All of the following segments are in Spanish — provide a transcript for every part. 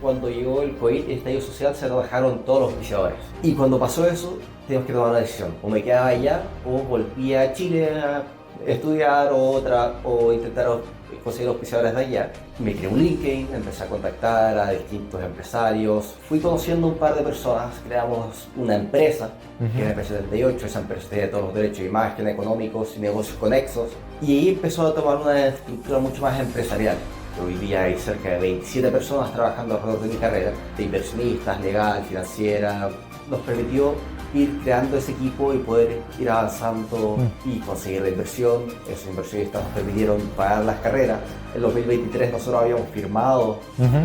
cuando llegó el COVID y el estallido social, se trabajaron todos los auspiciadores. Y cuando pasó eso, teníamos que tomar una decisión. O me quedaba allá, o volvía a Chile a estudiar, o intentar conseguir auspiciadores de allá. Me creé un LinkedIn, empecé a contactar a distintos empresarios. Fui conociendo un par de personas, creamos una empresa, que era MP78, esa empresa tenía todos los derechos de imagen, económicos y negocios conexos. Y ahí empezó a tomar una estructura mucho más empresarial. Hoy día hay cerca de 27 personas trabajando alrededor de mi carrera, de inversionistas, legal, financiera. Nos permitió ir creando ese equipo y poder ir avanzando y conseguir la inversión. Esos inversionistas nos permitieron pagar las carreras. En 2023 nosotros habíamos firmado,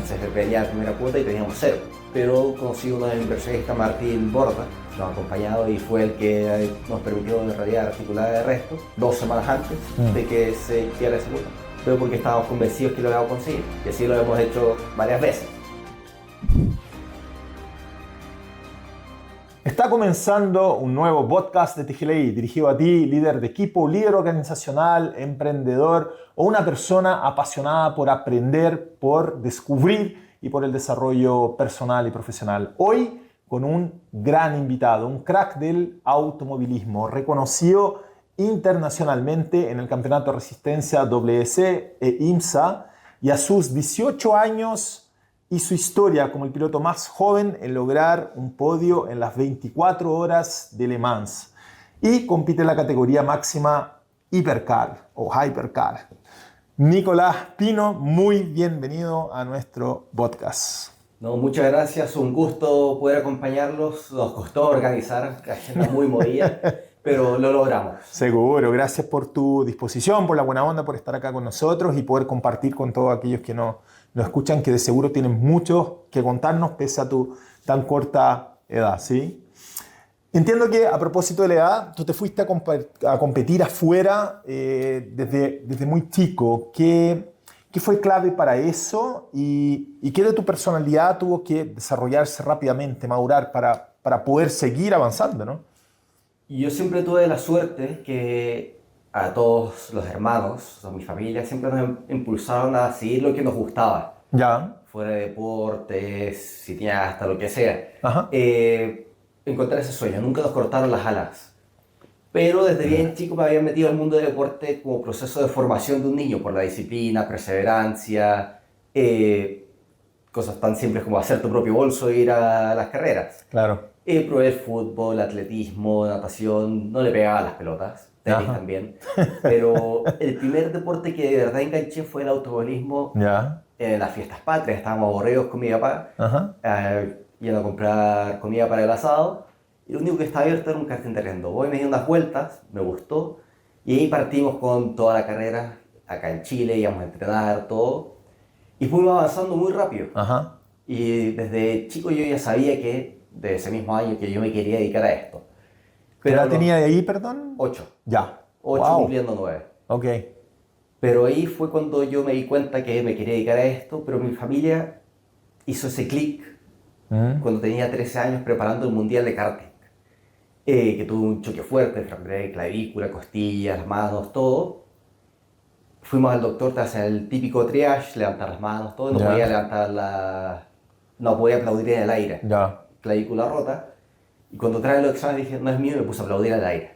se venía la primera cuota y teníamos cero. Pero conocí a uno de los inversionistas, Martín Borda, nos ha acompañado y fue el que nos permitió en realidad articular el resto 2 semanas antes de que se hiciera esa cuota. Pero porque estábamos convencidos que lo íbamos a conseguir, y así lo hemos hecho varias veces. Está comenzando un nuevo podcast de TGLI dirigido a ti, líder de equipo, líder organizacional, emprendedor o una persona apasionada por aprender, por descubrir y por el desarrollo personal y profesional. Hoy con un gran invitado, un crack del automovilismo, reconocido internacionalmente en el Campeonato de Resistencia WS e IMSA, y a sus 18 años y su historia como el piloto más joven en lograr un podio en las 24 horas de Le Mans, y compite en la categoría máxima Hypercar o Hypercar. Nicolás Pino, muy bienvenido a nuestro podcast. No, muchas gracias, un gusto poder acompañarlos. Nos costó organizar, la agenda muy movida, pero lo logramos. Seguro, gracias por tu disposición, por la buena onda, por estar acá con nosotros y poder compartir con todos aquellos que nos escuchan, que de seguro tienen mucho que contarnos pese a tu tan corta edad, ¿sí? Entiendo que a propósito de la edad, tú te fuiste a competir afuera desde muy chico. ¿Qué fue clave para eso y qué de tu personalidad tuvo que desarrollarse rápidamente, madurar para poder seguir avanzando, ¿no? Y yo siempre tuve la suerte que a todos los hermanos, a mi familia, siempre nos impulsaron a seguir lo que nos gustaba. Ya. Fuera de deportes, si tenía hasta lo que sea. Ajá. Encontrar ese sueño, nunca nos cortaron las alas. Pero desde bien chico me había metido al mundo del deporte como proceso de formación de un niño, por la disciplina, perseverancia, cosas tan simples como hacer tu propio bolso e ir a las carreras. Claro. Probé el fútbol, atletismo, natación, no le pegaba a las pelotas, tenis también. Pero el primer deporte que de verdad enganché fue el automovilismo. Ya. En las fiestas patrias, estábamos aburridos con mi papá, yendo a comprar comida para el asado, y lo único que estaba abierto era un karting de arrendo. Voy, me di unas vueltas, me gustó, y ahí partimos con toda la carrera, acá en Chile, íbamos a entrenar, todo, y fuimos avanzando muy rápido. Y desde chico yo ya sabía que, de ese mismo año, que yo me quería dedicar a esto. ¿Qué edad tenía de ahí, perdón? 8. Ya. 8 Wow. cumpliendo 9. Ok. Pero ahí fue cuando yo me di cuenta que me quería dedicar a esto, pero mi familia hizo ese clic cuando tenía 13 años preparando el Mundial de Karting. Que tuve un choque fuerte, fracturé clavícula, costillas, las manos, todo. Fuimos al doctor, te hacen el típico triage, levantar las manos, todo, no podía levantar no podía aplaudir en el aire. Clavícula rota. Y cuando traen los exámenes dije, no es mío, me puse a aplaudir al aire,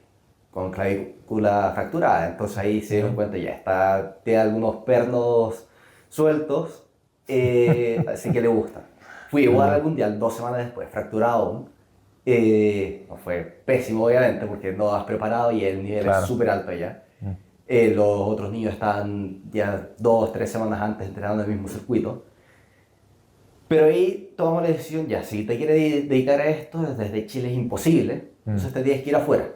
con clavícula fracturada. Entonces ahí se dieron cuenta, ya tiene algunos pernos sueltos, así que le gusta. Fui igual al mundial 2 semanas después, fracturado aún. No fue pésimo obviamente porque no has preparado y el nivel es súper alto ya. Los otros niños estaban ya 2-3 semanas antes entrenando en el mismo circuito. Pero ahí tomamos la decisión, ya, si te quieres dedicar a esto, desde Chile es imposible, entonces te tienes que ir afuera.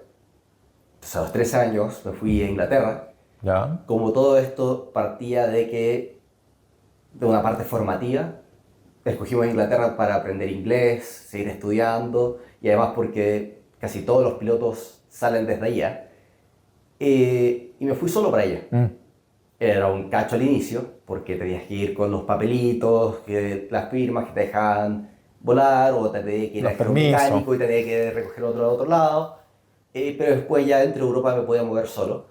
Entonces a los 13 años me fui a Inglaterra. Como todo esto partía de una parte formativa, escogimos Inglaterra para aprender inglés, seguir estudiando, y además porque casi todos los pilotos salen desde allá. Y me fui solo para allá. Era un cacho al inicio, porque tenías que ir con los papelitos, las firmas que te dejaban volar, o te tenías que ir a un mecánico y tenías que recoger otro lado. Pero después ya dentro de Europa me podía mover solo.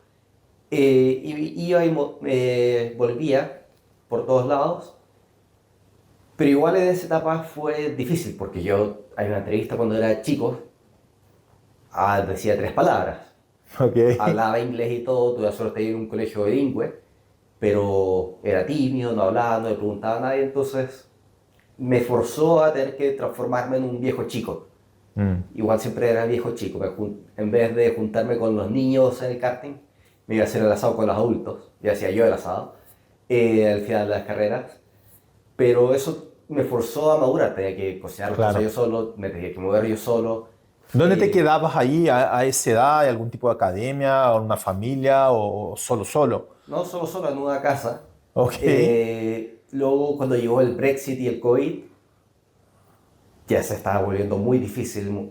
Y iba y volvía por todos lados. Pero igual en esa etapa fue difícil, porque hay una entrevista cuando era chico, decía 3 palabras. Okay. Hablaba inglés y todo, tuve la suerte de ir a un colegio bilingüe, pero era tímido, no hablaba, no le preguntaba a nadie, entonces me forzó a tener que transformarme en un viejo chico. Igual siempre era el viejo chico, en vez de juntarme con los niños en el karting, me iba a hacer el asado con los adultos, y hacía yo el asado, al final de las carreras, pero eso me forzó a madurar, tenía que cocinar las cosas yo solo, me tenía que mover yo solo. ¿Dónde te quedabas ahí a esa edad? ¿Hay algún tipo de academia, o una familia, o solo? No, solo en una casa. Okay. Luego, cuando llegó el Brexit y el COVID, ya se estaba volviendo muy difícil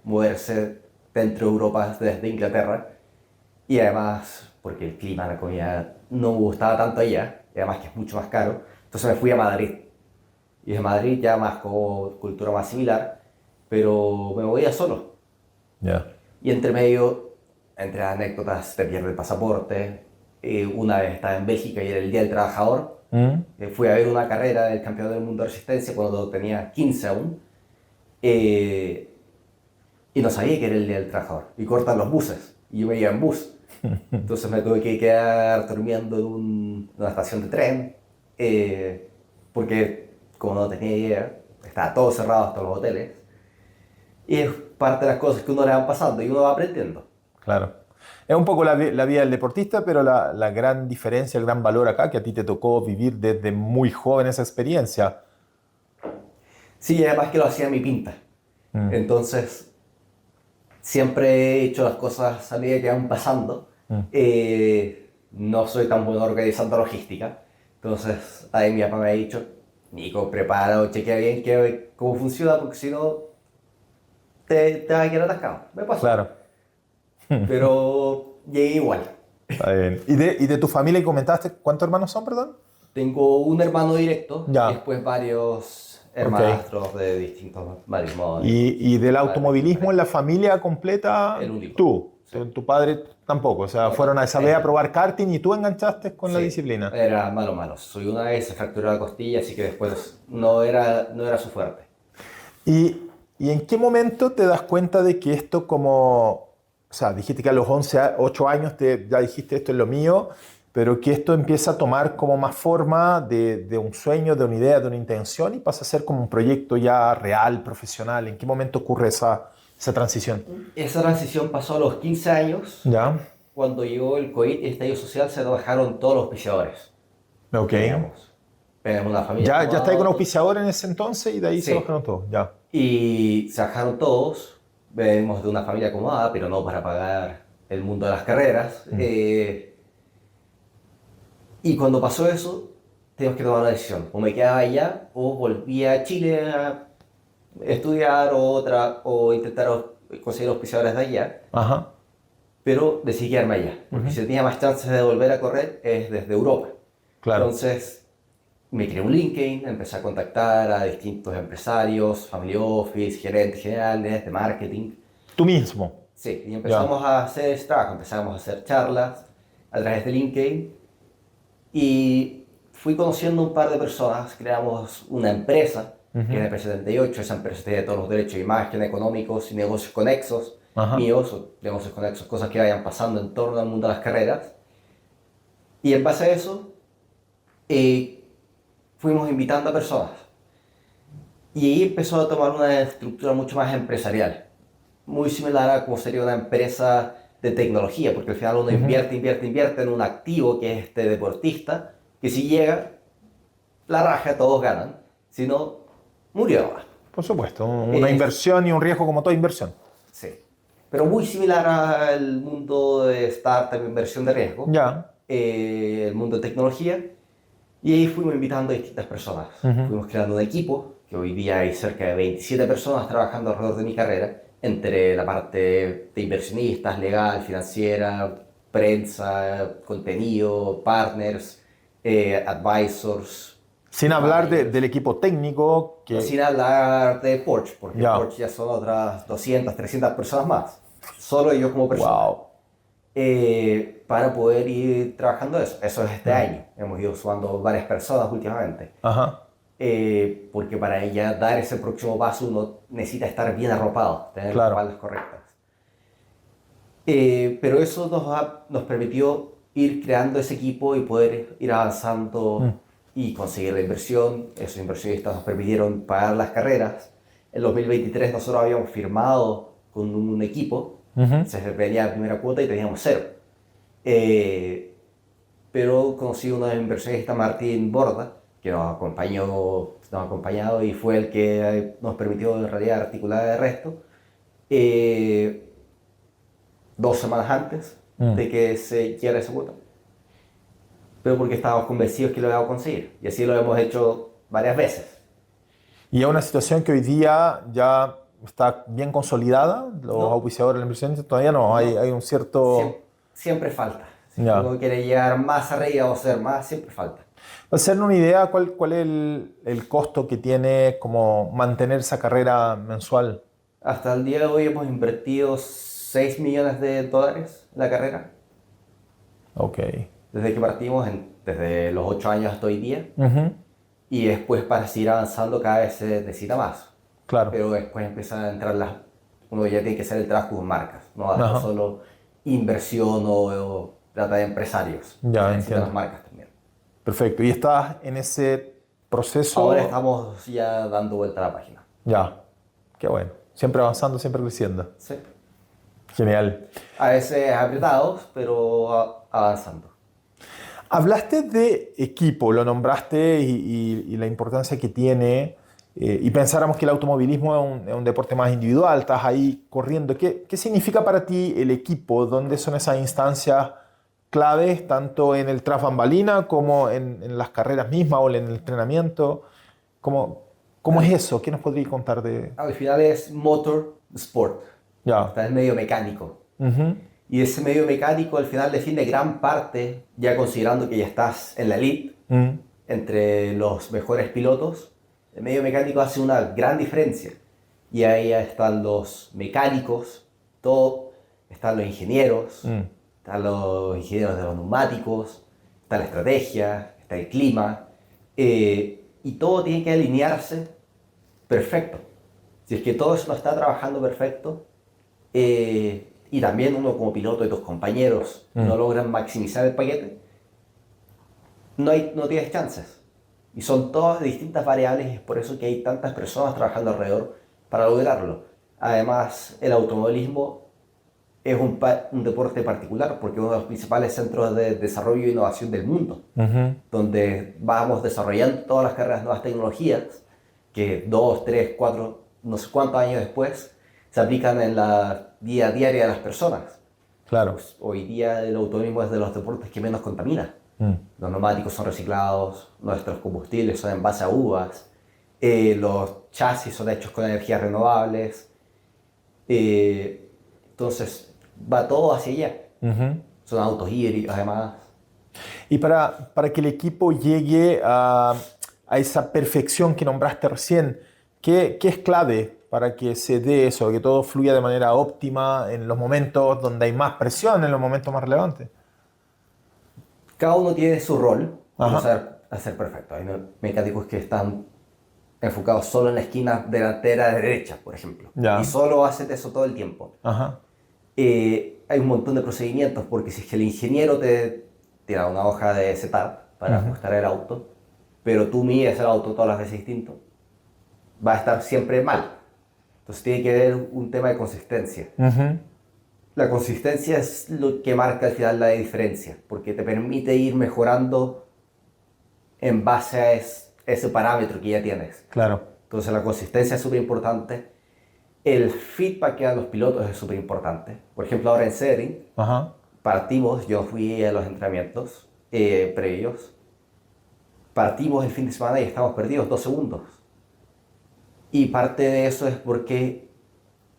moverse dentro de Europa desde Inglaterra. Y además, porque el clima, la comida no me gustaba tanto allá, y además que es mucho más caro, entonces me fui a Madrid. Y de Madrid ya más como cultura más similar, pero me movía solo. Yeah. Y entre medio, entre anécdotas, te pierde el pasaporte. Una vez estaba en Bélgica y era el Día del Trabajador. Fui a ver una carrera del Campeonato del Mundo de Resistencia cuando tenía 15 aún. Y no sabía que era el Día del Trabajador. Y cortan los buses. Y yo me iba en bus. Entonces me tuve que quedar durmiendo en una estación de tren. Porque, como no tenía idea, estaba todo cerrado hasta los hoteles. Y es parte de las cosas que uno le van pasando y uno va aprendiendo. Claro. Es un poco la vida del deportista, pero la gran diferencia, el gran valor acá, que a ti te tocó vivir desde muy joven esa experiencia. Sí, además que lo hacía a mi pinta. Entonces, siempre he hecho las cosas a medida que van pasando. No soy tan bueno organizando logística. Entonces, ahí mi papá me ha dicho, Nico, prepara o chequea bien cómo funciona, porque si no, te vas a quedar atascado. Me pasó. Claro. Pero llegué igual. Está bien. ¿Y de tu familia comentaste cuántos hermanos son, perdón? Tengo un hermano directo Ya. y después varios hermanastros de distintos matrimonios. ¿Y del automovilismo en la familia completa? El único. Tú. Sí. Tu padre tampoco. O sea, No, fueron a esa vez a probar karting y tú enganchaste con la disciplina. Era malo. Soy una vez, se fracturó la costilla, así que después no era su fuerte. ¿Y en qué momento te das cuenta de que esto como... O sea, dijiste que a los 8 años ya dijiste esto es lo mío, pero que esto empieza a tomar como más forma de un sueño, de una idea, de una intención y pasa a ser como un proyecto ya real, profesional. ¿En qué momento ocurre esa transición? Esa transición pasó a los 15 años. Ya. Cuando llegó el COVID y el estallido social, se bajaron todos los auspiciadores. Ok. Digamos. Una familia. Ya estáis con auspiciador en ese entonces y de ahí se bajaron todos. Ya. Y se bajaron todos. Venimos de una familia acomodada, pero no para pagar el mundo de las carreras. Y cuando pasó eso, teníamos que tomar una decisión. O me quedaba allá, o volvía a Chile a estudiar o intentar conseguir auspiciadores de allá. Ajá. Pero decidí quedarme allá, porque si tenía más chances de volver a correr es desde Europa. Claro. Entonces me creé un LinkedIn, empecé a contactar a distintos empresarios, family office, gerentes generales de marketing. ¿Tú mismo? Sí, y empezamos a hacer ese trabajo, empezamos a hacer charlas a través de LinkedIn y fui conociendo un par de personas, creamos una empresa, que es la P78, esa empresa tiene todos los derechos de imagen, económicos y negocios conexos, míos, o negocios conexos, cosas que vayan pasando en torno al mundo de las carreras. Y en base a eso, fuimos invitando a personas. Y ahí empezó a tomar una estructura mucho más empresarial, muy similar a como sería una empresa de tecnología, porque al final uno invierte en un activo que es este deportista, que si llega, la raja, todos ganan, si no, murió. Por supuesto, una inversión y un riesgo como toda inversión. Sí, pero muy similar al mundo de startup, inversión de riesgo, el mundo de tecnología. Y ahí fuimos invitando a distintas personas. Fuimos creando un equipo, que hoy día hay cerca de 27 personas trabajando alrededor de mi carrera, entre la parte de inversionistas, legal, financiera, prensa, contenido, partners, advisors. Sin hablar del equipo técnico. Sin hablar de Porsche, porque Porsche ya son otras 200, 300 personas más. Solo yo como persona. Wow. Para poder ir trabajando eso. Eso es este año. Hemos ido sumando varias personas últimamente. Ajá. porque para ella dar ese próximo paso uno necesita estar bien arropado, tener las espaldas correctas. Pero eso nos permitió ir creando ese equipo y poder ir avanzando y conseguir la inversión. Esos inversionistas nos permitieron pagar las carreras. En 2023 nosotros habíamos firmado con un equipo, se venía la primera cuota y teníamos 0. Pero conocí uno de los inversionistas, Martín Borda, que nos ha acompañado y fue el que nos permitió en realidad articular el resto. 2 semanas antes de que se quiera esa cuota, pero porque estábamos convencidos que lo íbamos a conseguir, y así lo hemos hecho varias veces. Y es una situación que hoy día ya está bien consolidada, los auspiciadores de la inversión, todavía no, hay un cierto... Siempre falta. Si uno quiere llegar más arriba o hacer más, siempre falta. Para hacerle una idea, ¿cuál es el costo que tiene como mantener esa carrera mensual? Hasta el día de hoy hemos invertido $6 millones en la carrera. Ok. Desde que partimos, desde los 8 años hasta hoy día. Y después para seguir avanzando cada vez se necesita más. Claro. Pero después empiezan a entrar uno ya tiene que hacer el trabajo con marcas. No basta solo inversión o plata de empresarios. Ya, necesitan las marcas también. Perfecto. ¿Y estás en ese proceso? Ahora estamos ya dando vuelta a la página. Ya. Qué bueno. Siempre avanzando, siempre creciendo. Sí. Genial. A veces apretados, pero avanzando. Hablaste de equipo, lo nombraste y la importancia que tiene, y pensáramos que el automovilismo es un deporte más individual, estás ahí corriendo. ¿Qué significa para ti el equipo? ¿Dónde son esas instancias claves, tanto en el tras bambalina como en las carreras mismas o en el entrenamiento? ¿Cómo es eso? ¿Qué nos podrías contar de...? Al final es motor sport. Ya. Está en el medio mecánico. Y ese medio mecánico al final define gran parte, ya considerando que ya estás en la elite, entre los mejores pilotos. El medio mecánico hace una gran diferencia. Y ahí están los mecánicos, están los ingenieros, están los ingenieros de los neumáticos, está la estrategia, está el clima. Y todo tiene que alinearse perfecto. Si es que todo eso no está trabajando perfecto, y también uno como piloto y tus compañeros no logran maximizar el paquete, no tienes chances. Y son todas distintas variables y es por eso que hay tantas personas trabajando alrededor para lograrlo. Además, el automovilismo es un deporte particular porque es uno de los principales centros de desarrollo e innovación del mundo, donde vamos desarrollando todas las carreras nuevas tecnologías que 2, 3, 4, no sé cuántos años después se aplican en la vida diaria de las personas. Claro. Pues hoy día el automovilismo es de los deportes que menos contamina. Los neumáticos son reciclados, nuestros combustibles son en base a uvas, los chasis son hechos con energías renovables. Entonces va todo hacia allá. Son autos híbridos además. Y para que el equipo llegue a esa perfección que nombraste recién, ¿qué es clave para que se dé eso, que todo fluya de manera óptima en los momentos donde hay más presión, en los momentos más relevantes? Cada uno tiene su rol para ser perfecto. Hay mecánicos que están enfocados solo en la esquina delantera derecha, por ejemplo. Y solo hacen eso todo el tiempo. Hay un montón de procedimientos, porque si es que el ingeniero te da una hoja de setup para ajustar el auto, pero tú mides el auto todas las veces distinto, va a estar siempre mal. Entonces tiene que haber un tema de consistencia. La consistencia es lo que marca al final la diferencia, porque te permite ir mejorando en base a ese parámetro que ya tienes. Claro. Entonces la consistencia es súper importante. El feedback que dan los pilotos es súper importante. Por ejemplo, ahora en Sebring, yo fui a los entrenamientos previos, partimos el fin de semana y estamos perdidos 2 segundos. Y parte de eso es porque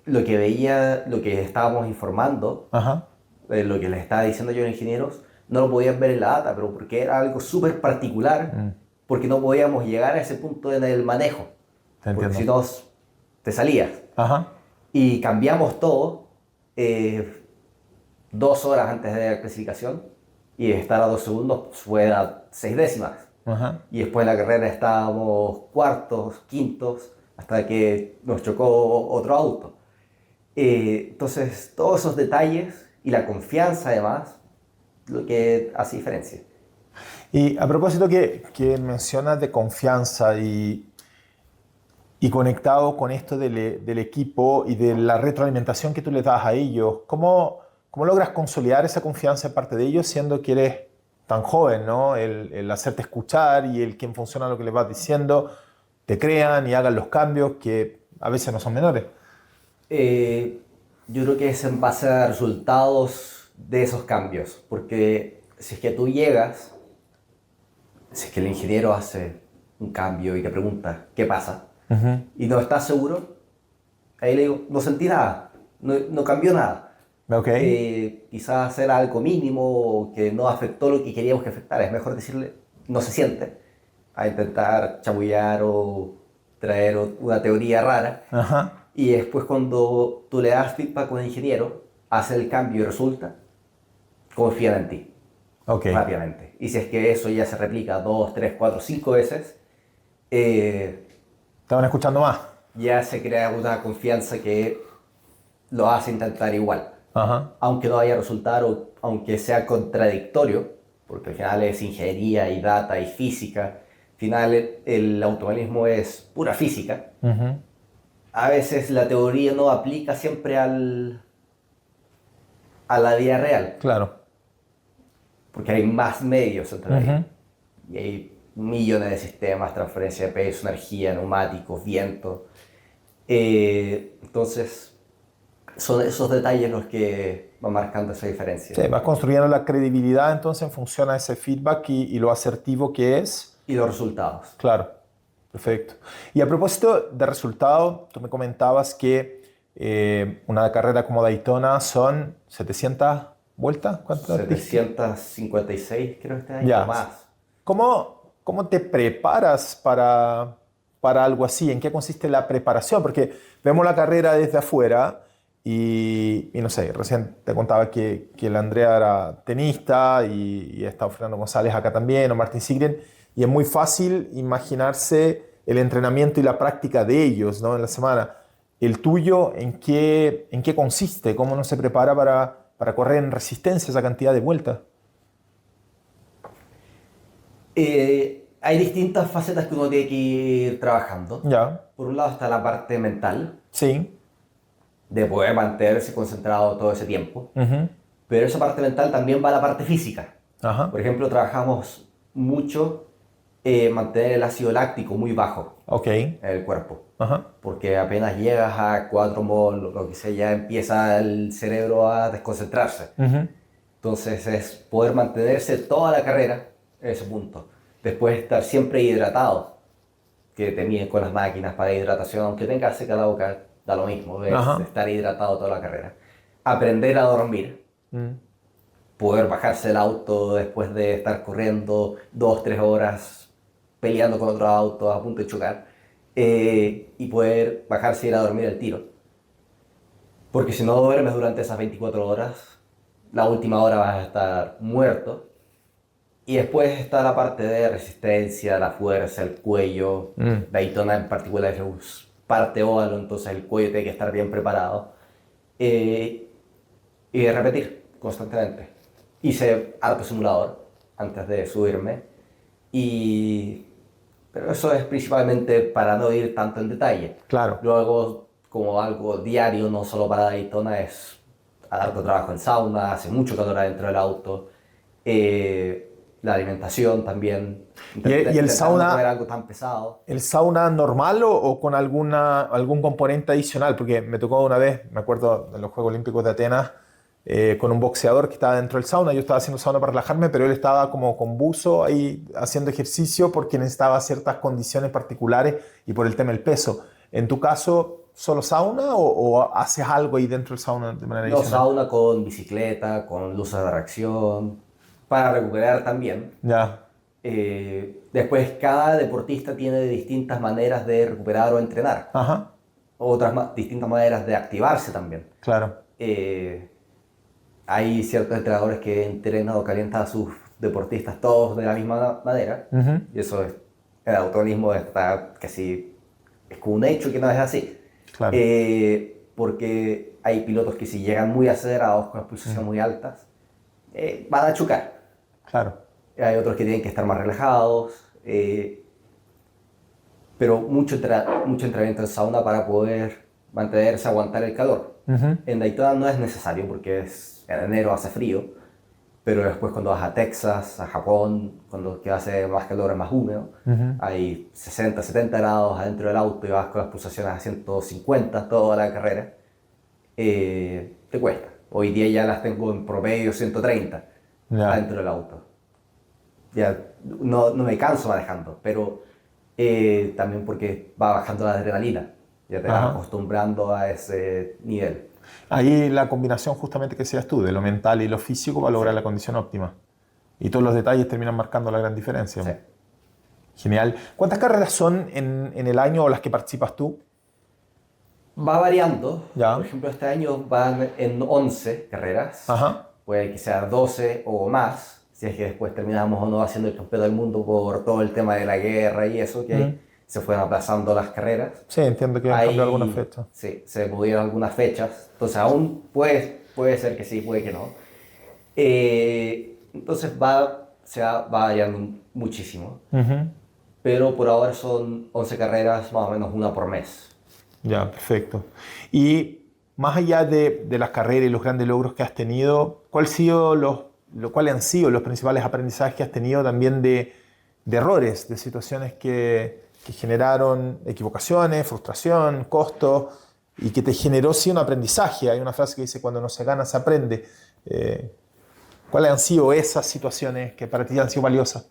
lo que estábamos informando, lo que les estaba diciendo yo a los ingenieros, no lo podían ver en la data, pero porque era algo súper particular, porque no podíamos llegar a ese punto en el manejo. Porque si no, te salías. Y cambiamos todo 2 horas antes de la clasificación, y estar a 2 segundos fue a 6 décimas. Ajá. Y después de la carrera estábamos cuartos, quintos, hasta que nos chocó otro auto. Entonces, todos esos detalles y la confianza además, lo que hace diferencia. Y a propósito que mencionas de confianza y conectado con esto del equipo y de la retroalimentación que tú les das a ellos, ¿cómo logras consolidar esa confianza en parte de ellos siendo que eres tan joven, ¿no? El hacerte escuchar y el que en función a lo que les vas diciendo te crean y hagan los cambios que a veces no son menores? Yo creo que es en base a resultados de esos cambios, porque si es que tú llegas, si es que el ingeniero hace un cambio y te pregunta qué pasa, y no estás seguro, ahí le digo, no sentí nada, no cambió nada. Ok. Quizás era algo mínimo o que no afectó lo que queríamos que afectara. Es mejor decirle, no se siente, a intentar chamullar o traer una teoría rara. Ajá. Y después cuando tú le das feedback con el ingeniero, hace el cambio y resulta, confían en ti Ok. rápidamente. Y si es que eso ya se replica 2, 3, 4, 5 veces, Te van escuchando más. ya se crea una confianza que lo hace intentar igual. Ajá. Aunque no haya resultado, aunque sea contradictorio, porque al final es ingeniería y data y física, al final el automovilismo es pura física. A veces la teoría no aplica siempre a la vida real, Claro. porque hay más medios entre ahí. Y hay millones de sistemas, transferencia de peso, energía, neumáticos, viento. Entonces, son esos detalles los que van marcando esa diferencia. Sí, vas construyendo la credibilidad entonces en función a ese feedback y lo asertivo que es. Y los resultados. Claro, perfecto. Y a propósito de resultados, tú me comentabas que una carrera como Daytona son 700 vueltas. ¿Cuántas? 756 creo que este año, Ya. más. ¿Cómo te preparas para algo así? ¿En qué consiste la preparación? Porque vemos la carrera desde afuera y no sé, recién te contaba que la Andrea era tenista y está Fernando González acá también, o Martín Sigren, y es muy fácil imaginarse el entrenamiento y la práctica de ellos, ¿no? En la semana. ¿El tuyo en qué consiste? ¿Cómo uno se prepara para correr en resistencia esa cantidad de vueltas? Hay distintas facetas que uno tiene que ir trabajando. Ya, Por un lado está la parte mental, sí. de poder mantenerse concentrado todo ese tiempo. Ujú. Pero esa parte mental también va a la parte física. Ajá. Por ejemplo, trabajamos mucho mantener el ácido láctico muy bajo Ok. en el cuerpo. Ajá. Porque apenas llegas a 4 mol o lo que sea, ya empieza el cerebro a desconcentrarse. Ujú. Entonces es poder mantenerse toda la carrera en ese punto. Después estar siempre hidratado, que te miden con las máquinas para hidratación, aunque tengas seca la boca, da lo mismo, es Ajá. estar hidratado toda la carrera. Aprender a dormir, Mm. poder bajarse del auto después de estar corriendo 2, 3 horas, peleando con otro auto a punto de chocar, y poder bajarse y ir a dormir al tiro. Porque si no duermes durante esas 24 horas, la última hora vas a estar muerto. Y después está la parte de resistencia, la fuerza, el cuello. Daytona en particular es parte óvalo, entonces el cuello tiene que estar bien preparado. Y repetir constantemente. Hice harto simulador antes de subirme. Pero eso es principalmente para no ir tanto en detalle. Claro. Luego, como algo diario, no solo para Daytona, es harto trabajo en sauna, hace mucho calor adentro del auto. La alimentación también. ¿Y el sauna? No comer algo tan pesado. ¿El sauna normal o con algún componente adicional? Porque me tocó una vez, me acuerdo de los Juegos Olímpicos de Atenas, con un boxeador que estaba dentro del sauna. Yo estaba haciendo sauna para relajarme, pero él estaba como con buzo ahí haciendo ejercicio porque necesitaba ciertas condiciones particulares y por el tema del peso. En tu caso, ¿solo sauna o haces algo ahí dentro del sauna de manera No, adicional? sauna con bicicleta, con luces de reacción, para recuperar también. Ya, Después, cada deportista tiene distintas maneras de recuperar o entrenar. ajá, Distintas maneras de activarse también. claro. Hay ciertos entrenadores que entrenan o calientan a sus deportistas todos de la misma manera. Y eso es, el automovilismo está casi, es como un hecho que no es así. Claro. Porque hay pilotos que si llegan muy acelerados con las pulsaciones muy altas, van a chocar. Claro. Hay otros que tienen que estar más relajados, pero mucho entrenamiento en sauna para poder mantenerse, aguantar el calor. En Daytona no es necesario porque en enero hace frío, pero después cuando vas a Texas, a Japón, cuando hace más calor, es más húmedo, hay 60, 70 grados adentro del auto y vas con las pulsaciones a 150 toda la carrera, te cuesta. Hoy día ya las tengo en promedio 130 adentro del auto. Ya no me canso manejando, pero también porque va bajando la adrenalina. Ya te vas acostumbrando a ese nivel. Ahí la combinación justamente que decías tú, de lo mental y lo físico para lograr la condición óptima. Y todos los detalles terminan marcando la gran diferencia. Sí. Genial. ¿Cuántas carreras son en el año o las que participas tú? Va variando. Ya. Por ejemplo, este año van en 11 carreras. Puede que sea 12 o más, si es que después terminamos o no haciendo el campeonato del mundo por todo el tema de la guerra y eso, que se fueron aplazando las carreras. Sí, entiendo que han cambiado algunas fechas. Sí, se movieron algunas fechas. Entonces aún puede ser que sí, puede que no. Entonces se va variando muchísimo. Pero por ahora son 11 carreras, más o menos una por mes. Ya, perfecto. Y más allá de las carreras y los grandes logros que has tenido, ¿cuáles han sido los principales aprendizajes que has tenido también de errores, de situaciones que generaron equivocaciones, frustración, costo, y que te generó sí un aprendizaje? Hay una frase que dice, cuando no se gana, se aprende. ¿Cuáles han sido esas situaciones que para ti han sido valiosas?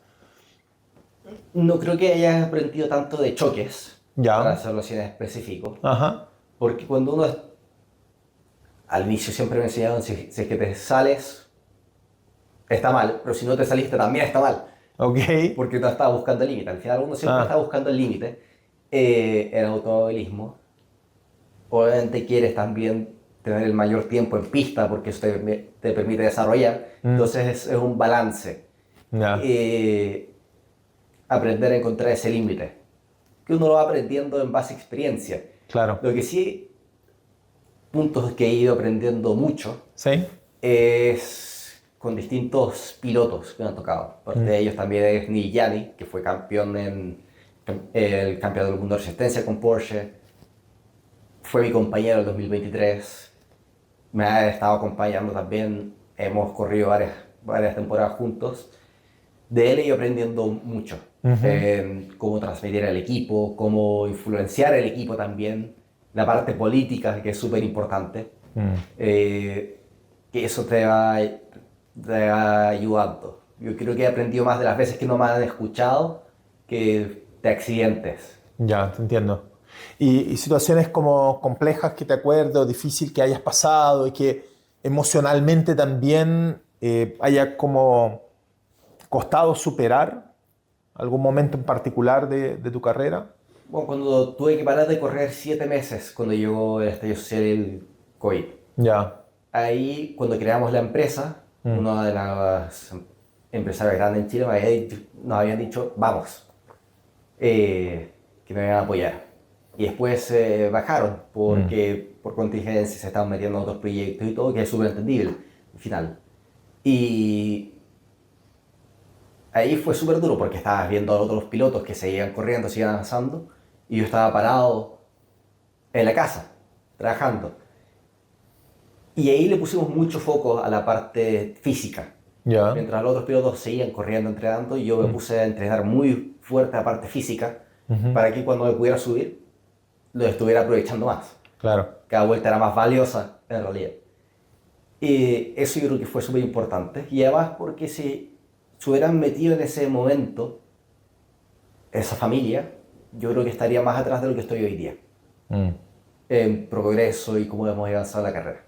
No creo que hayas aprendido tanto de choques, para hacerlo así en específico. Porque cuando uno al inicio siempre me enseñaron, si es que te sales, está mal, pero si no te saliste también está mal. Porque tú estabas buscando el límite. Al final uno siempre está buscando el límite en el automovilismo. Obviamente quieres también tener el mayor tiempo en pista porque eso te permite desarrollar. Entonces es un balance. Aprender a encontrar ese límite. Que uno lo va aprendiendo en base a experiencia. Claro. Lo que sí, puntos que he ido aprendiendo mucho, es con distintos pilotos que me han tocado. Parte de ellos también es Nil Yanni, que fue campeón en el Campeonato del Mundo de Resistencia con Porsche. Fue mi compañero en el 2023. Me ha estado acompañando también. Hemos corrido varias temporadas juntos. De él he ido aprendiendo mucho. Cómo transmitir al equipo, cómo influenciar al equipo también. La parte política, que es súper importante. Que eso te va ayudando. Yo creo que he aprendido más de las veces que no me han escuchado que de accidentes. Ya, te entiendo. Y situaciones como complejas que te acuerdo, difícil que hayas pasado y que emocionalmente también haya como costado superar algún momento en particular de tu carrera. Bueno, cuando tuve que parar de correr 7 meses cuando llegó el estallido social y el COVID. Ahí, cuando creamos la empresa, una de las empresarios grandes en Chile nos habían dicho, vamos, que me iban a apoyar. Y después bajaron porque por contingencia se estaban metiendo en otros proyectos y todo, que es súper entendible al final. Y ahí fue súper duro porque estabas viendo a los otros pilotos que seguían corriendo, seguían avanzando, y yo estaba parado en la casa, trabajando. Y ahí le pusimos mucho foco a la parte física. Mientras los otros pilotos seguían corriendo, entrenando, y yo me puse a entrenar muy fuerte la parte física para que cuando me pudiera subir, lo estuviera aprovechando más. Cada vuelta era más valiosa, en realidad. Y eso yo creo que fue súper importante. Y además porque si se hubieran metido en ese momento, esa familia, yo creo que estaría más atrás de lo que estoy hoy día. En progreso y cómo hemos avanzado la carrera.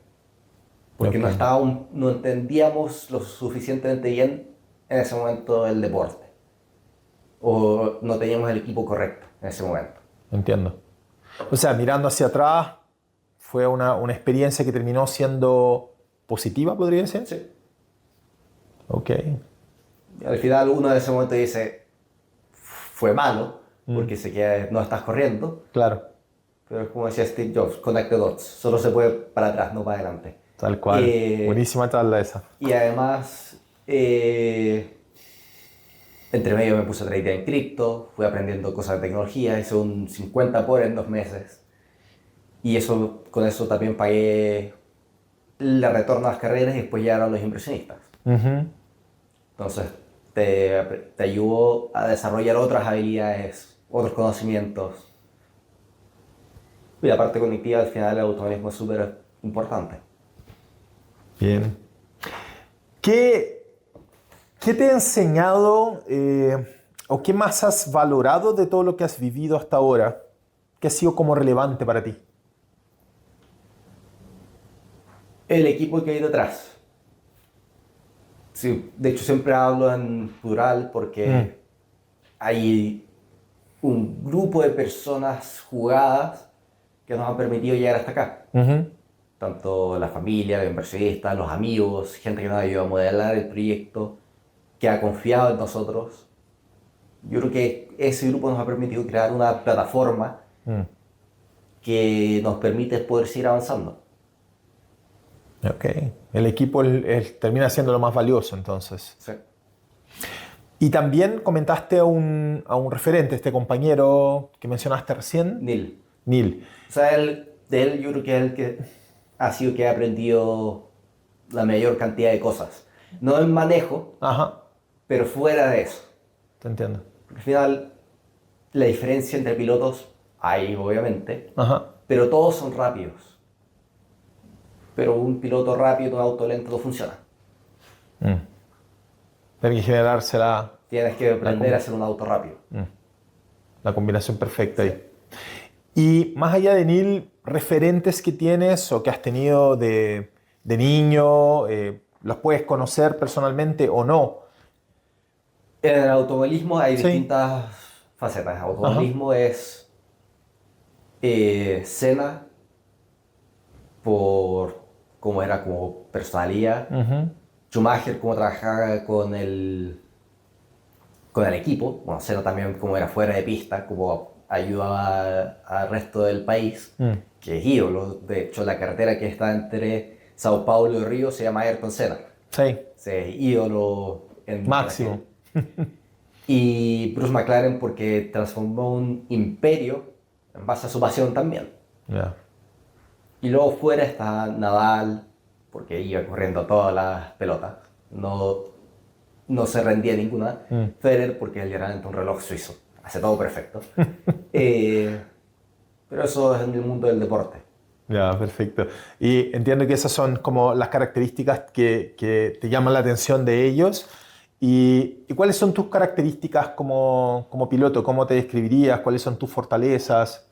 Porque no entendíamos lo suficientemente bien en ese momento el deporte. O no teníamos el equipo correcto en ese momento. Entiendo. O sea, mirando hacia atrás, fue una experiencia que terminó siendo positiva, ¿podría ser? Sí. Ok. Y al final uno en ese momento dice, fue malo, porque sé que no estás corriendo. Claro. Pero como decía Steve Jobs, connect the dots. Solo se puede para atrás, no para adelante. Tal cual. Buenísima charla esa. Y además, entre medio me puse a tradear en cripto, fui aprendiendo cosas de tecnología, hice un 50 por en 2 meses. Y eso, con eso también pagué el retorno a las carreras y después llegaron los inversionistas. Entonces, te ayudó a desarrollar otras habilidades, otros conocimientos. Y la parte cognitiva, al final, el automatismo es súper importante. Bien. ¿Qué te ha enseñado o qué más has valorado de todo lo que has vivido hasta ahora? ¿Qué ha sido como relevante para ti? El equipo que hay detrás. Sí, de hecho, siempre hablo en plural porque hay un grupo de personas jugadas que nos han permitido llegar hasta acá. Tanto la familia, los inversionistas, los amigos, gente que nos ha ayudado a modelar el proyecto, que ha confiado en nosotros. Yo creo que ese grupo nos ha permitido crear una plataforma que nos permite poder seguir avanzando. Ok. El equipo termina siendo lo más valioso, entonces. Sí. Y también comentaste a un referente, este compañero que mencionaste recién. Neil. O sea, de él yo creo que es el que ha sido que ha aprendido la mayor cantidad de cosas. No en manejo, pero fuera de eso. Te entiendo. Al final, la diferencia entre pilotos hay, obviamente, pero todos son rápidos. Pero un piloto rápido y un auto lento no funciona. Tienes que generársela. Tienes que aprender a hacer un auto rápido. La combinación perfecta ahí. Y más allá de Neil, referentes que tienes o que has tenido de niño, ¿los puedes conocer personalmente o no? En el automovilismo hay distintas facetas. El automovilismo es Senna por cómo era como personalidad, Schumacher cómo trabajaba con el equipo, bueno, Senna también cómo era fuera de pista, cómo ayudaba al resto del país, que es ídolo. De hecho, la carretera que está entre Sao Paulo y Río se llama Ayrton Senna. Sí. Es ídolo en máximo. Y Bruce McLaren porque transformó un imperio en base a su pasión también. Y luego fuera está Nadal, porque iba corriendo todas las pelotas. No se rendía ninguna. Federer, porque él era un reloj suizo. Hace todo perfecto. Pero eso es en el mundo del deporte. Perfecto. Y entiendo que esas son como las características que te llaman la atención de ellos. ¿Y cuáles son tus características como piloto? ¿Cómo te describirías? ¿Cuáles son tus fortalezas?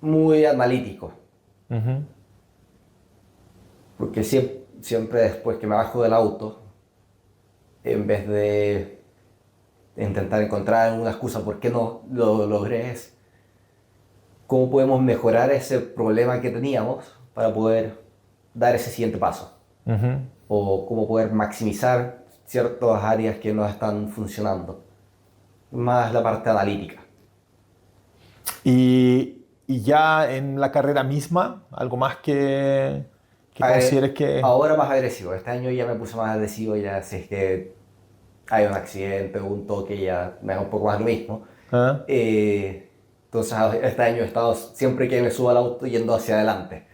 Muy analítico. Porque siempre después que me bajo del auto, en vez de intentar encontrar una excusa por qué no lo logré, es cómo podemos mejorar ese problema que teníamos para poder dar ese siguiente paso. O cómo poder maximizar ciertas áreas que no están funcionando. Más la parte analítica. Y ya en la carrera misma, algo más que consideres que... Ahora más agresivo. Este año ya me puse más agresivo, ya si es que hay un accidente o un toque, ya me da un poco más lo mismo. Entonces este año he estado siempre que me subo al auto yendo hacia adelante.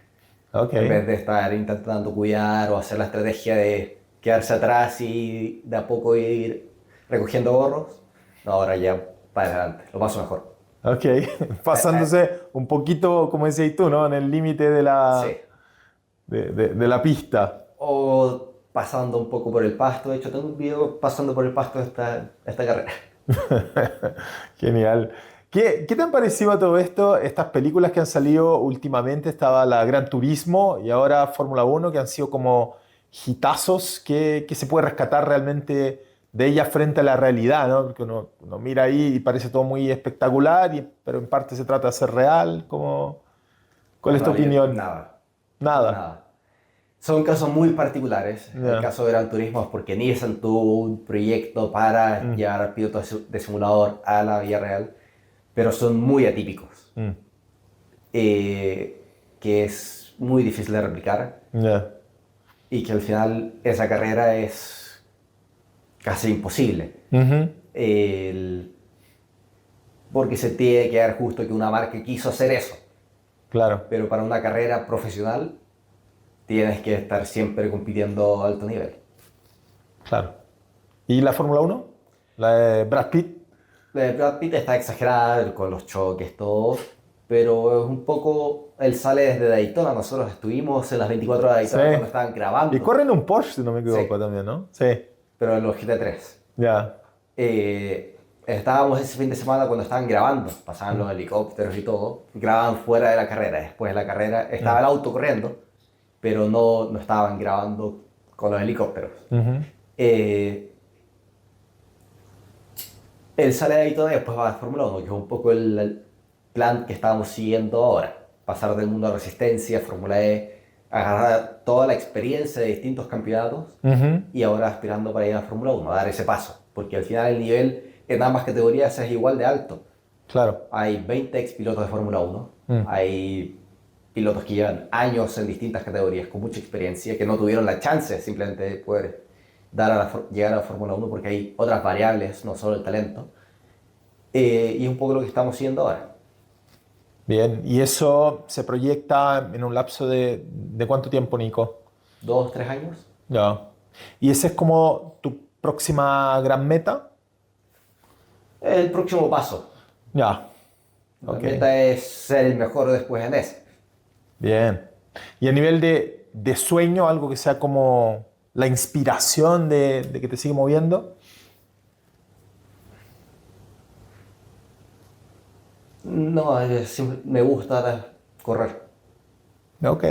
En vez de estar intentando cuidar o hacer la estrategia de quedarse atrás y de a poco ir recogiendo gorros. No, ahora ya para adelante, lo paso mejor. Pasándose un poquito, como decías tú, ¿no? En el límite de la pista. O pasando un poco por el pasto. De hecho, tengo un video pasando por el pasto esta carrera. Genial. ¿Qué te han parecido todo esto? Estas películas que han salido últimamente, estaba la Gran Turismo y ahora Fórmula 1, que han sido como hitazos. ¿Qué se puede rescatar realmente de ellas frente a la realidad, ¿no? Porque uno mira ahí y parece todo muy espectacular, pero en parte se trata de ser real. ¿Cuál es tu opinión? Nada. Nada. O Son casos muy particulares. Yeah. El caso de Gran Turismo es porque Nissan tuvo un proyecto para llevar pilotos de simulador a la vida real, pero son muy atípicos, que es muy difícil de replicar Yeah. y que al final esa carrera es casi imposible. Porque se tiene que dar justo que una marca quiso hacer eso. Claro. Pero para una carrera profesional tienes que estar siempre compitiendo a alto nivel. Claro. ¿Y la Fórmula 1? La de Brad Pitt. La de Brad Pitt está exagerada con los choques, todo, pero es un poco, él sale desde Daytona, nosotros estuvimos en las 24 horas de Daytona cuando estaban grabando. Y corren un Porsche, si no me equivoco, Sí. también, ¿no? Sí. Pero en los GT3. Ya. Estábamos ese fin de semana cuando estaban grabando, pasaban los helicópteros y todo, grababan fuera de la carrera, después de la carrera estaba el auto corriendo, pero no estaban grabando con los helicópteros. Él sale de Daytona y después va a Fórmula 1, que es un poco el plan que estábamos siguiendo ahora, pasar del mundo de resistencia, Fórmula E, agarrar toda la experiencia de distintos campeonatos y ahora aspirando para ir a Fórmula 1, a dar ese paso, porque al final el nivel en ambas categorías es igual de alto. Claro. Hay 20 expilotos de Fórmula 1, hay pilotos que llevan años en distintas categorías con mucha experiencia, que no tuvieron la chance simplemente de poder llegar a la Fórmula 1 porque hay otras variables, no solo el talento. Y es un poco lo que estamos haciendo ahora. Bien, ¿y eso se proyecta en un lapso de cuánto tiempo, Nico? 2, 3 años. Ya. ¿Y ese es como tu próxima gran meta? El próximo paso. Ya. La Ok. meta es ser el mejor después en ese. Bien. ¿Y a nivel de sueño, algo que sea como la inspiración de que te sigue moviendo? No, me gusta correr. Ok.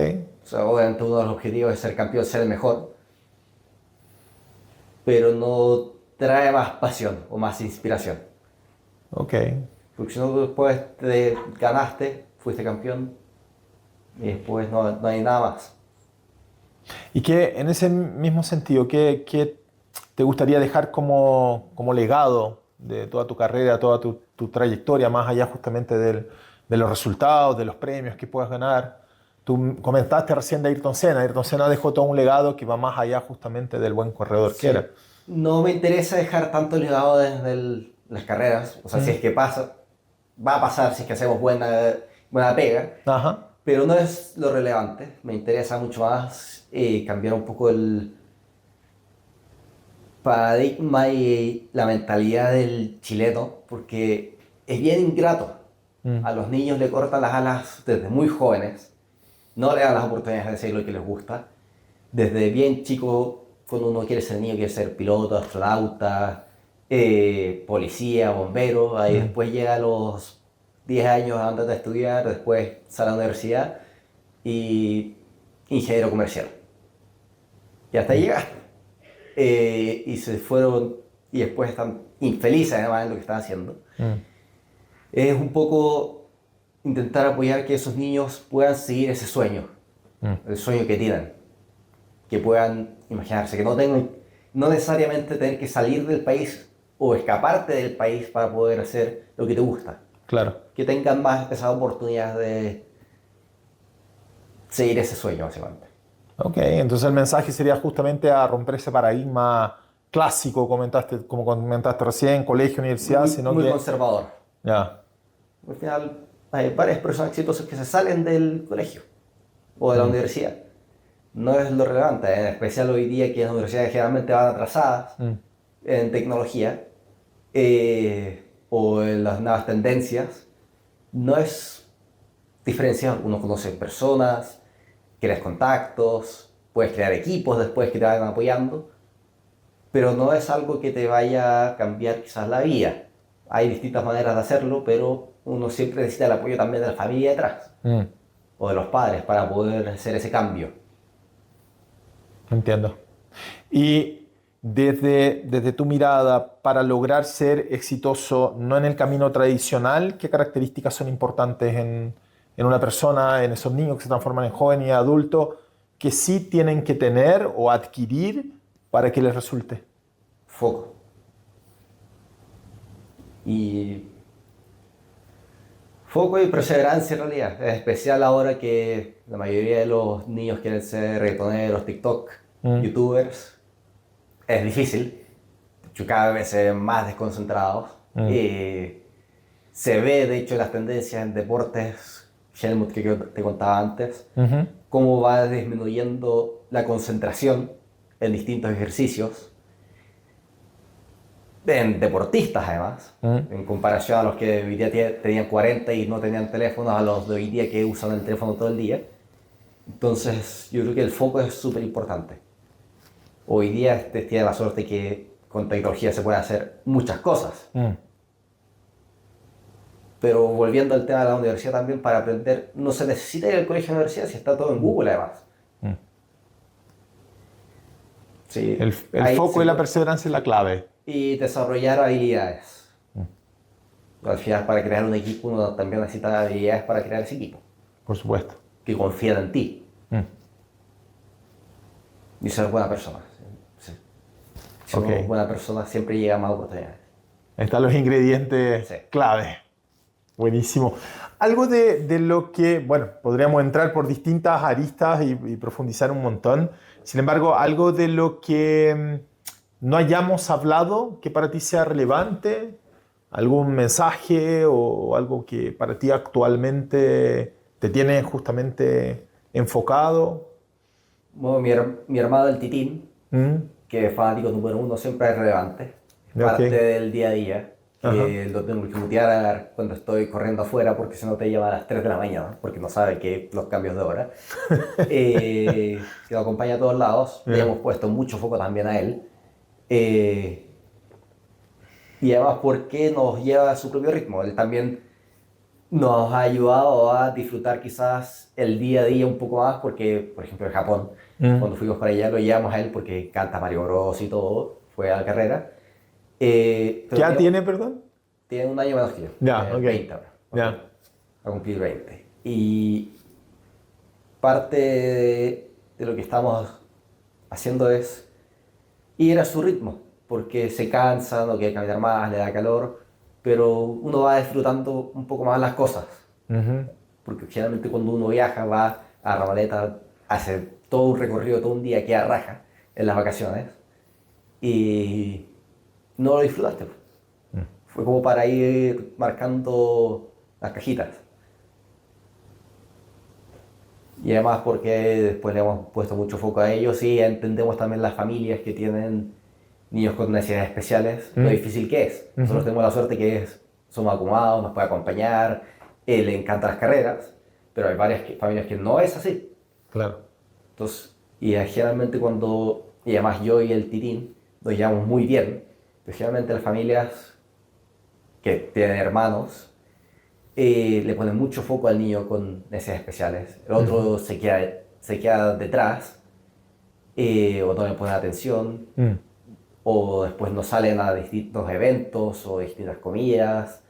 O sea, obviamente uno de los objetivos es ser campeón, ser el mejor. Pero no trae más pasión o más inspiración. Ok. Porque si no, después te ganaste, fuiste campeón y después no hay nada más. Y que en ese mismo sentido, ¿qué te gustaría dejar como legado de toda tu carrera, toda tu trayectoria, más allá justamente de los resultados, de los premios que puedas ganar? Tú comentaste recién de Ayrton Senna. Ayrton Senna dejó todo un legado que va más allá justamente del buen corredor que era. No me interesa dejar tanto legado desde las carreras. O sea, si es que pasa, va a pasar si es que hacemos buena pega. Ajá. Pero no es lo relevante. Me interesa mucho más cambiar un poco el paradigma y la mentalidad del chileno, porque es bien ingrato. A los niños le cortan las alas desde muy jóvenes, no le dan las oportunidades de hacer lo que les gusta. Desde bien chico, cuando uno quiere ser niño, quiere ser piloto, astronauta, policía, bombero, ahí después llega a los 10 años antes de estudiar, después sale a la universidad y ingeniero comercial. Y hasta ahí llegaste. Y se fueron y después están infelices además en lo que están haciendo. Es un poco intentar apoyar que esos niños puedan seguir ese sueño, el sueño que tienen, que puedan imaginarse, que no necesariamente tener que salir del país o escaparte del país para poder hacer lo que te gusta. Claro. Que tengan más esa oportunidad de seguir ese sueño, básicamente. Ok, entonces el mensaje sería justamente a romper ese paradigma clásico, como comentaste recién, colegio, universidad, sino muy que... conservador. Ya. Al final hay varias personas exitosas que se salen del colegio o de la universidad. No es lo relevante, en especial hoy día que las universidades generalmente van atrasadas en tecnología o en las nuevas tendencias. No es diferenciar, uno conoce personas, creas contactos, puedes crear equipos después que te vayan apoyando, pero no es algo que te vaya a cambiar quizás la vida. Hay distintas maneras de hacerlo, pero uno siempre necesita el apoyo también de la familia detrás o de los padres para poder hacer ese cambio. Entiendo. Y desde tu mirada, para lograr ser exitoso, no en el camino tradicional, ¿qué características son importantes en una persona, en esos niños que se transforman en jóvenes y adultos? que sí tienen que tener o adquirir para que les resulte? Foco. Y foco y perseverancia en realidad. Es especial ahora que la mayoría de los niños quieren ser reggaetoneros, TikTok, YouTubers. Es difícil. Cada vez se ven más desconcentrados. Se ve, de hecho, las tendencias en deportes, Helmut, que te contaba antes, cómo va disminuyendo la concentración en distintos ejercicios, en deportistas además, en comparación a los que hoy día tenían 40 y no tenían teléfonos, a los de hoy día que usan el teléfono todo el día. Entonces, yo creo que el foco es súper importante. Hoy día tiene la suerte que con tecnología se puede hacer muchas cosas. Pero volviendo al tema de la universidad también, para aprender, no se necesita ir al colegio o a la universidad si está todo en Google además. Sí, El foco y la perseverancia es la clave. Y desarrollar habilidades. Al final, para crear un equipo, uno también necesita habilidades para crear ese equipo. Por supuesto. Que confían en ti. Y ser buena persona. Sí. Si uno es buena persona, siempre llega a más oportunidades. Ahí están los ingredientes clave. Buenísimo. Algo de lo que, bueno, podríamos entrar por distintas aristas y profundizar un montón. Sin embargo, algo de lo que no hayamos hablado que para ti sea relevante, algún mensaje o algo que para ti actualmente te tiene justamente enfocado. Bueno, mi hermano el Titín, que es fanático número 1, siempre es relevante. Es parte del día a día. Que lo tengo que mutear cuando estoy corriendo afuera porque si no te lleva a las 3 de la mañana porque no sabe que los cambios de hora. Que lo acompaña a todos lados. Le hemos puesto mucho foco también a él. Y además porque nos lleva a su propio ritmo. Él también nos ha ayudado a disfrutar quizás el día a día un poco más porque, por ejemplo, en Japón, cuando fuimos para allá lo llevamos a él porque canta Mario Bros y todo, fue a la carrera. ¿Qué edad tiene, perdón? Tiene un año menos que yo. Ya, 20 ahora. Ya. Va a cumplir 20. Y parte de lo que estamos haciendo es ir a su ritmo, porque se cansa, no quiere caminar más, le da calor, pero uno va disfrutando un poco más las cosas. Porque generalmente cuando uno viaja, va a la maleta, hace todo un recorrido, todo un día, queda raja en las vacaciones. Y no lo disfrutaste. Fue como para ir marcando las cajitas. Y además porque después le hemos puesto mucho foco a ellos y entendemos también las familias que tienen niños con necesidades especiales, lo difícil que es. Nosotros tenemos la suerte que somos acomodados, nos puede acompañar, le encantan las carreras, pero hay varias familias que no es así. Claro. Entonces, y generalmente y además yo y el Titín nos llevamos muy bien, pero generalmente las familias que tienen hermanos le ponen mucho foco al niño con necesidades especiales. El otro se queda detrás o no le pone atención o después no salen a distintos eventos o distintas comidas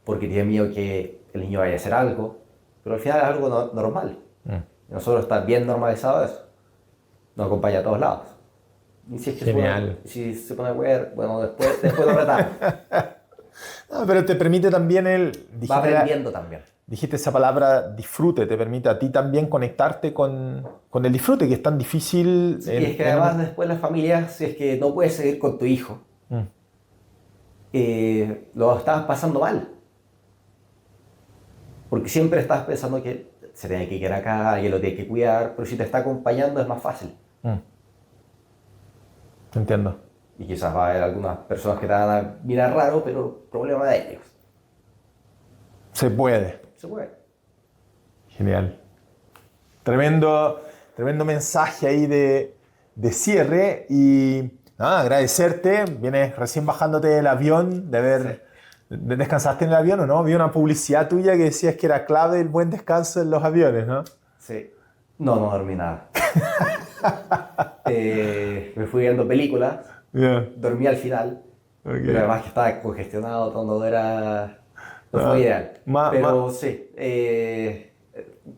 porque tiene miedo que el niño vaya a hacer algo, pero al final es algo normal. Nosotros está bien normalizado eso. Nos acompaña a todos lados. Y si es que Genial. si se pone a ver, bueno, después lo retamos. No, pero te permite también va aprendiendo también. Dijiste esa palabra disfrute, te permite a ti también conectarte con el disfrute, que es tan difícil. Sí, es que además después las familias, si es que no puedes seguir con tu hijo, lo estás pasando mal. Porque siempre estás pensando que se tiene que quedar acá, alguien lo tiene que cuidar, pero si te está acompañando es más fácil. Entiendo. Y quizás va a haber algunas personas que te van a mirar raro, pero problema de ellos. Se puede. Se puede. Genial. Tremendo mensaje ahí de cierre y agradecerte. Vienes recién bajándote del avión, ¿descansaste en el avión o no? Vi una publicidad tuya que decías que era clave el buen descanso en los aviones, ¿no? Sí. No dormí nada. Me fui viendo películas. Dormí al final, pero además que estaba congestionado, todo no fue ideal. Pero sí,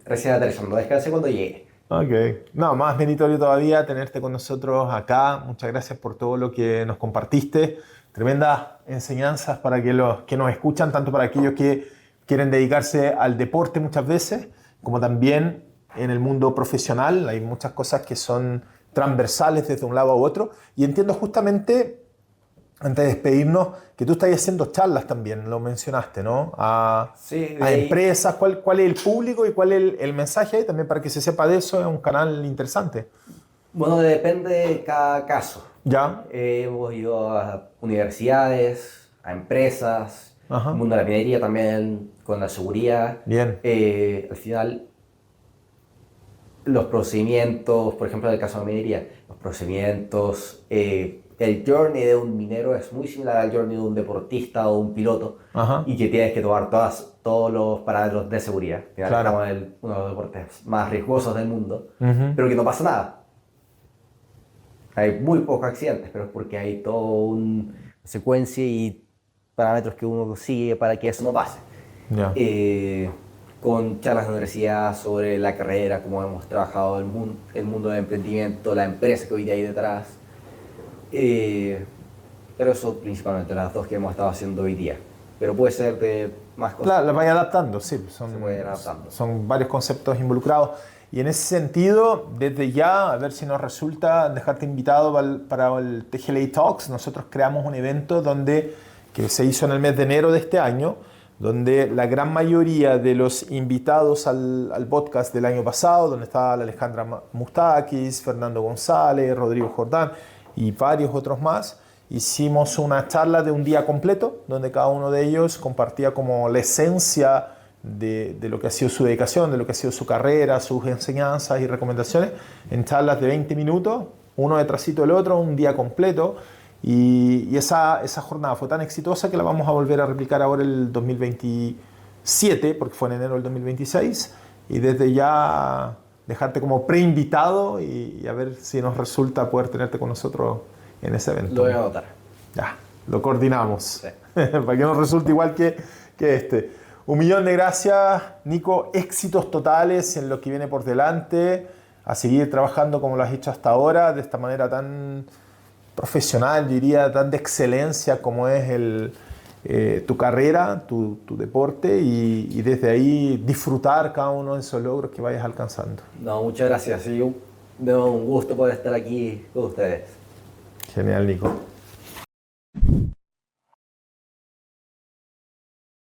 recién aterrizando, descansé cuando llegué. Ok. No, más meritorio todavía tenerte con nosotros acá. Muchas gracias por todo lo que nos compartiste. Tremendas enseñanzas para que los que nos escuchan, tanto para aquellos que quieren dedicarse al deporte muchas veces, como también en el mundo profesional. Hay muchas cosas que son transversales desde un lado a otro. Y entiendo justamente, antes de despedirnos, que tú estás haciendo charlas también, lo mencionaste, ¿no? Sí, A empresas, ¿cuál es el público y cuál es el mensaje ahí? También para que se sepa de eso, es un canal interesante. bueno, depende de cada caso. ¿Ya? Hemos ido a universidades, a empresas, el Ajá. mundo de la minería también, con la seguridad. Bien. Al final, los procedimientos, por ejemplo, en el caso de la minería, los procedimientos, el journey de un minero es muy similar al journey de un deportista o un piloto, Ajá. y que tienes que tomar todos los parámetros de seguridad. Al final, Claro. estamos en uno de los deportes más riesgosos del mundo, Ujú. pero que no pasa nada. Hay muy pocos accidentes, pero es porque hay toda una secuencia y parámetros que uno sigue para que eso no pase. Ya. Con charlas de universidad sobre la carrera, cómo hemos trabajado el mundo del emprendimiento, la empresa que hoy día hay detrás. Pero eso principalmente las dos que hemos estado haciendo hoy día. Pero puede ser de más cosas. Claro, las vaya adaptando, sí. Se puede ir adaptando. Son varios conceptos involucrados. Y en ese sentido, desde ya, a ver si nos resulta dejarte invitado para el TGLA Talks. Nosotros creamos un evento que se hizo en el mes de enero de este año, donde la gran mayoría de los invitados al podcast del año pasado, donde estaba la Alejandra Mustakis, Fernando González, Rodrigo Jordán y varios otros más, hicimos una charla de un día completo, donde cada uno de ellos compartía como la esencia de lo que ha sido su dedicación, de lo que ha sido su carrera, sus enseñanzas y recomendaciones, en charlas de 20 minutos, uno detrásito del otro, un día completo. Y esa jornada fue tan exitosa que la vamos a volver a replicar ahora el 2027, porque fue en enero del 2026. Y desde ya dejarte como preinvitado y a ver si nos resulta poder tenerte con nosotros en ese evento. Lo voy a anotar. Ya, lo coordinamos. Sí. Para que nos resulte igual que este. 1.000.000 de gracias, Nico. Éxitos totales en lo que viene por delante. A seguir trabajando como lo has hecho hasta ahora, de esta manera tan profesional, diría, tan de excelencia como es tu carrera, tu deporte, y desde ahí disfrutar cada uno de esos logros que vayas alcanzando. No, muchas gracias. Sí, un gusto poder estar aquí con ustedes. Genial, Nico.